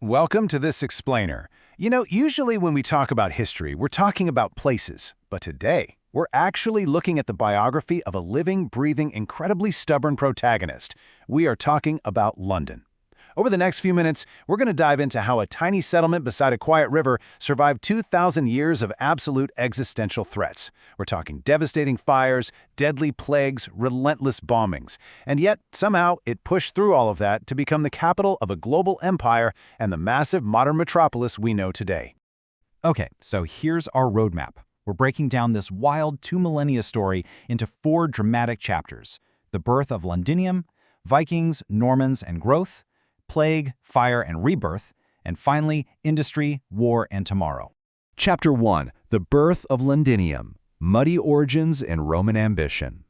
Welcome to this explainer. Usually when we talk about history, we're talking about places. But today, we're actually looking at the biography of a living, breathing, incredibly stubborn protagonist. We are talking about London. Over the next few minutes, we're going to dive into how a tiny settlement beside a quiet river survived 2,000 years of absolute existential threats. We're talking devastating fires, deadly plagues, relentless bombings. And yet, somehow, it pushed through all of that to become the capital of a global empire and the massive modern metropolis we know today. Okay, so here's our roadmap. We're breaking down this wild two-millennia story into 4 dramatic chapters: the birth of Londinium, Vikings, Normans, and growth, plague, fire, and rebirth, and finally, industry, war, and tomorrow. Chapter 1. The Birth of Londinium, Muddy Origins and Roman Ambition.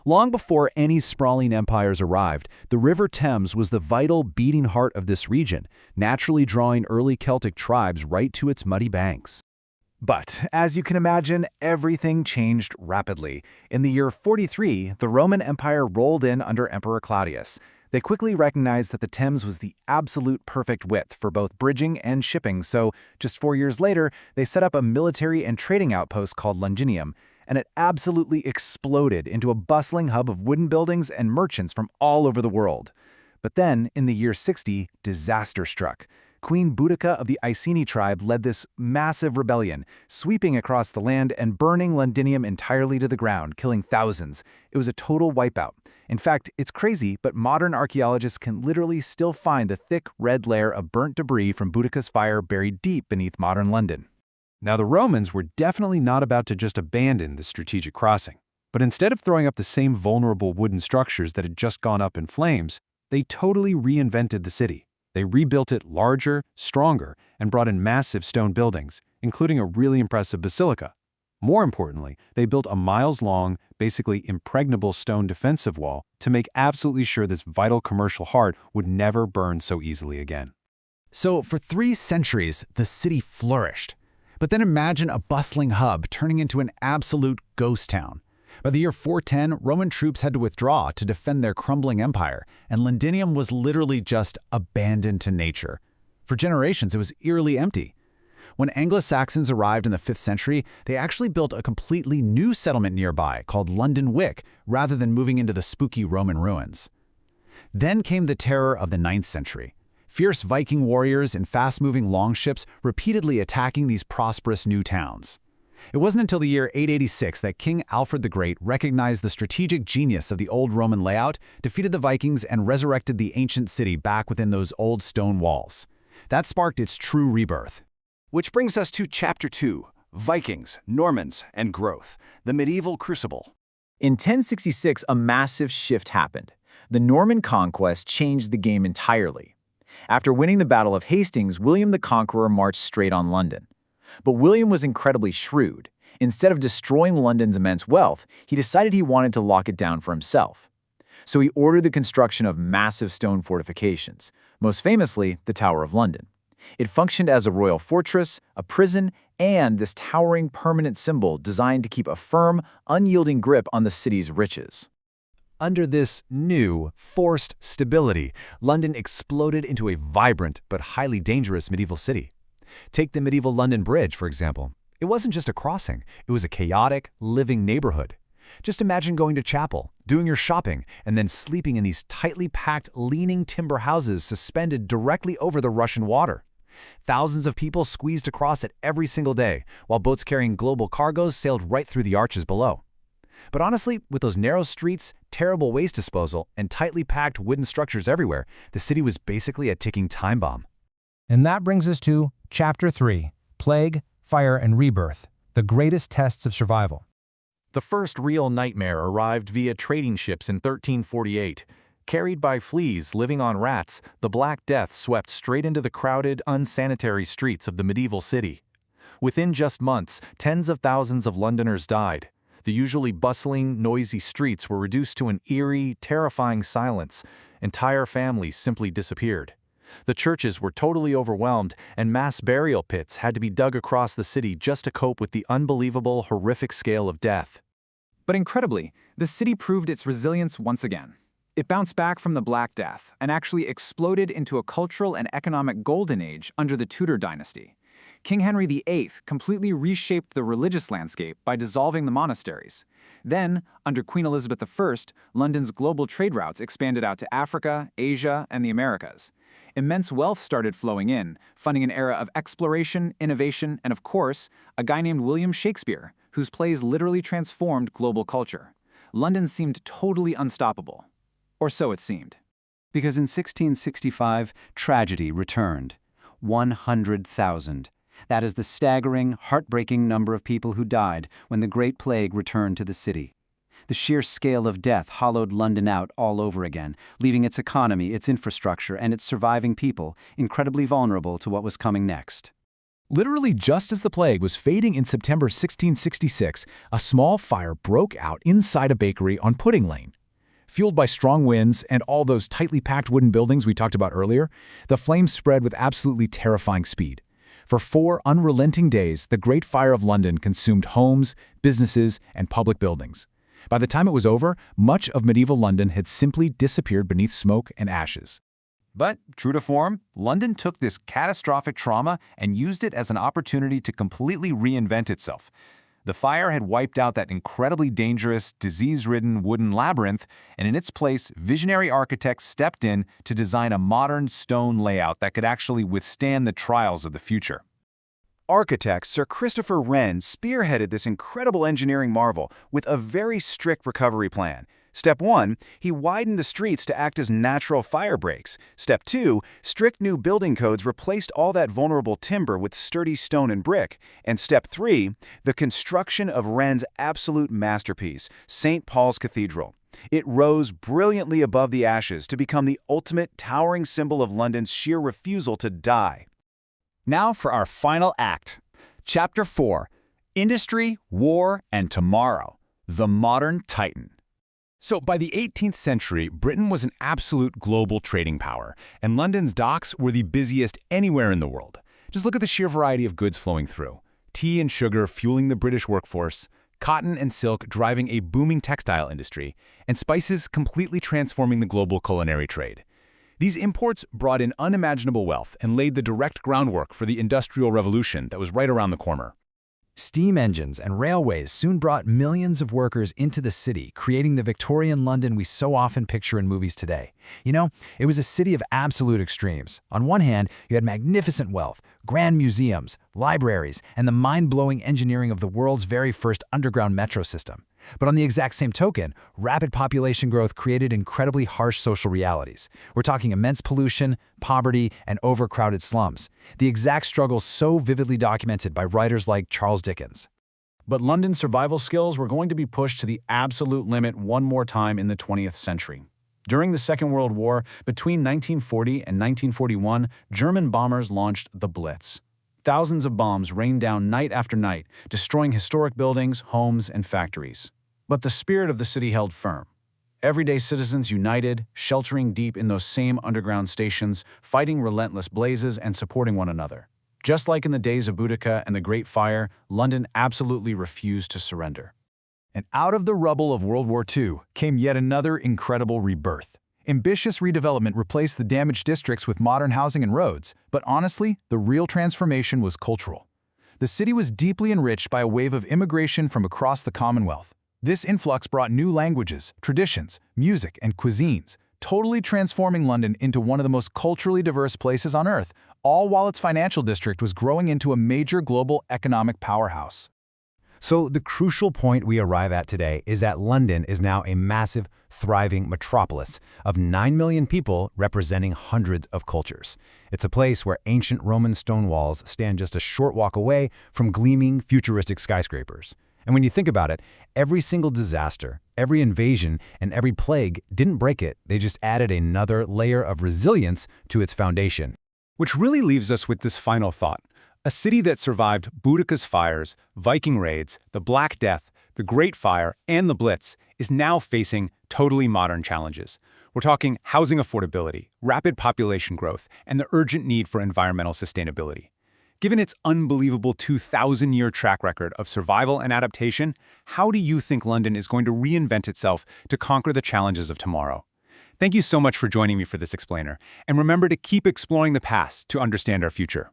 Long before any sprawling empires arrived, the River Thames was the vital, beating heart of this region, naturally drawing early Celtic tribes right to its muddy banks. But, as you can imagine, everything changed rapidly. In the year 43, the Roman Empire rolled in under Emperor Claudius. They quickly recognized that the Thames was the absolute perfect width for both bridging and shipping, so just 4 years later, they set up a military and trading outpost called Londinium, and it absolutely exploded into a bustling hub of wooden buildings and merchants from all over the world. But then, in the year 60, disaster struck. Queen Boudica of the Iceni tribe led this massive rebellion, sweeping across the land and burning Londinium entirely to the ground, killing thousands. It was a total wipeout. In fact, it's crazy, but modern archaeologists can literally still find the thick red layer of burnt debris from Boudica's fire buried deep beneath modern London. Now, the Romans were definitely not about to just abandon the strategic crossing. But instead of throwing up the same vulnerable wooden structures that had just gone up in flames, they totally reinvented the city. They rebuilt it larger, stronger, and brought in massive stone buildings, including a really impressive basilica. More importantly, they built a miles-long, basically impregnable stone defensive wall to make absolutely sure this vital commercial heart would never burn so easily again. So, for 3 centuries, the city flourished. But then imagine a bustling hub turning into an absolute ghost town. By the year 410, Roman troops had to withdraw to defend their crumbling empire, and Londinium was literally just abandoned to nature. For generations, it was eerily empty. When Anglo-Saxons arrived in the 5th century, they actually built a completely new settlement nearby called London Wick, rather than moving into the spooky Roman ruins. Then came the terror of the 9th century. Fierce Viking warriors in fast-moving longships repeatedly attacking these prosperous new towns. It wasn't until the year 886 that King Alfred the Great recognized the strategic genius of the old Roman layout, defeated the Vikings, and resurrected the ancient city back within those old stone walls. That sparked its true rebirth. Which brings us to Chapter 2, Vikings, Normans, and Growth, the Medieval Crucible. In 1066, a massive shift happened. The Norman conquest changed the game entirely. After winning the Battle of Hastings, William the Conqueror marched straight on London. But William was incredibly shrewd. Instead of destroying London's immense wealth, he decided he wanted to lock it down for himself. So he ordered the construction of massive stone fortifications, most famously the Tower of London. It functioned as a royal fortress, a prison, and this towering permanent symbol designed to keep a firm, unyielding grip on the city's riches. Under this new, forced stability, London exploded into a vibrant but highly dangerous medieval city. Take the medieval London Bridge, for example. It wasn't just a crossing, it was a chaotic, living neighborhood. Just imagine going to chapel, doing your shopping, and then sleeping in these tightly packed, leaning timber houses suspended directly over the rushing water. Thousands of people squeezed across it every single day, while boats carrying global cargoes sailed right through the arches below. But honestly, with those narrow streets, terrible waste disposal, and tightly packed wooden structures everywhere, the city was basically a ticking time bomb. And that brings us to Chapter 3, Plague, Fire, and Rebirth, the greatest tests of survival. The first real nightmare arrived via trading ships in 1348. Carried by fleas living on rats, the Black Death swept straight into the crowded, unsanitary streets of the medieval city. Within just months, tens of thousands of Londoners died. The usually bustling, noisy streets were reduced to an eerie, terrifying silence. Entire families simply disappeared. The churches were totally overwhelmed, and mass burial pits had to be dug across the city just to cope with the unbelievable, horrific scale of death. But incredibly, the city proved its resilience once again. It bounced back from the Black Death and actually exploded into a cultural and economic golden age under the Tudor dynasty. King Henry VIII completely reshaped the religious landscape by dissolving the monasteries. Then, under Queen Elizabeth I, London's global trade routes expanded out to Africa, Asia, and the Americas. Immense wealth started flowing in, funding an era of exploration, innovation, and of course, a guy named William Shakespeare, whose plays literally transformed global culture. London seemed totally unstoppable. Or so it seemed. Because in 1665, tragedy returned. 100,000. That is the staggering, heartbreaking number of people who died when the Great Plague returned to the city. The sheer scale of death hollowed London out all over again, leaving its economy, its infrastructure, and its surviving people incredibly vulnerable to what was coming next. Literally just as the plague was fading in September 1666, a small fire broke out inside a bakery on Pudding Lane. Fueled by strong winds and all those tightly packed wooden buildings we talked about earlier, the flames spread with absolutely terrifying speed. For 4 unrelenting days, the Great Fire of London consumed homes, businesses, and public buildings. By the time it was over, much of medieval London had simply disappeared beneath smoke and ashes. But, true to form, London took this catastrophic trauma and used it as an opportunity to completely reinvent itself. The fire had wiped out that incredibly dangerous, disease-ridden wooden labyrinth, and in its place, visionary architects stepped in to design a modern stone layout that could actually withstand the trials of the future. Architect Sir Christopher Wren spearheaded this incredible engineering marvel with a very strict recovery plan. Step 1, he widened the streets to act as natural fire breaks. Step 2, strict new building codes replaced all that vulnerable timber with sturdy stone and brick. And Step 3, the construction of Wren's absolute masterpiece, St. Paul's Cathedral. It rose brilliantly above the ashes to become the ultimate towering symbol of London's sheer refusal to die. Now for our final act. Chapter 4, Industry, War, and Tomorrow, the Modern Titan. So by the 18th century, Britain was an absolute global trading power, and London's docks were the busiest anywhere in the world. Just look at the sheer variety of goods flowing through. Tea and sugar fueling the British workforce, cotton and silk driving a booming textile industry, and spices completely transforming the global culinary trade. These imports brought in unimaginable wealth and laid the direct groundwork for the Industrial Revolution that was right around the corner. Steam engines and railways soon brought millions of workers into the city, creating the Victorian London we so often picture in movies today. You know, it was a city of absolute extremes. On one hand, you had magnificent wealth, grand museums, libraries, and the mind-blowing engineering of the world's very first underground metro system. But on the exact same token, rapid population growth created incredibly harsh social realities. We're talking immense pollution, poverty, and overcrowded slums. The exact struggles so vividly documented by writers like Charles Dickens. But London's survival skills were going to be pushed to the absolute limit one more time in the 20th century. During the Second World War, between 1940 and 1941, German bombers launched the Blitz. Thousands of bombs rained down night after night, destroying historic buildings, homes, and factories. But the spirit of the city held firm. Everyday citizens united, sheltering deep in those same underground stations, fighting relentless blazes and supporting one another. Just like in the days of Boudica and the Great Fire, London absolutely refused to surrender. And out of the rubble of World War II came yet another incredible rebirth. Ambitious redevelopment replaced the damaged districts with modern housing and roads, but honestly, the real transformation was cultural. The city was deeply enriched by a wave of immigration from across the Commonwealth. This influx brought new languages, traditions, music, and cuisines, totally transforming London into one of the most culturally diverse places on Earth, all while its financial district was growing into a major global economic powerhouse. So the crucial point we arrive at today is that London is now a massive, thriving metropolis of 9 million people representing hundreds of cultures. It's a place where ancient Roman stone walls stand just a short walk away from gleaming, futuristic skyscrapers. And when you think about it, every single disaster, every invasion, and every plague didn't break it. They just added another layer of resilience to its foundation. Which really leaves us with this final thought. A city that survived Boudica's fires, Viking raids, the Black Death, the Great Fire, and the Blitz is now facing totally modern challenges. We're talking housing affordability, rapid population growth, and the urgent need for environmental sustainability. Given its unbelievable 2,000-year track record of survival and adaptation, how do you think London is going to reinvent itself to conquer the challenges of tomorrow? Thank you so much for joining me for this explainer, and remember to keep exploring the past to understand our future.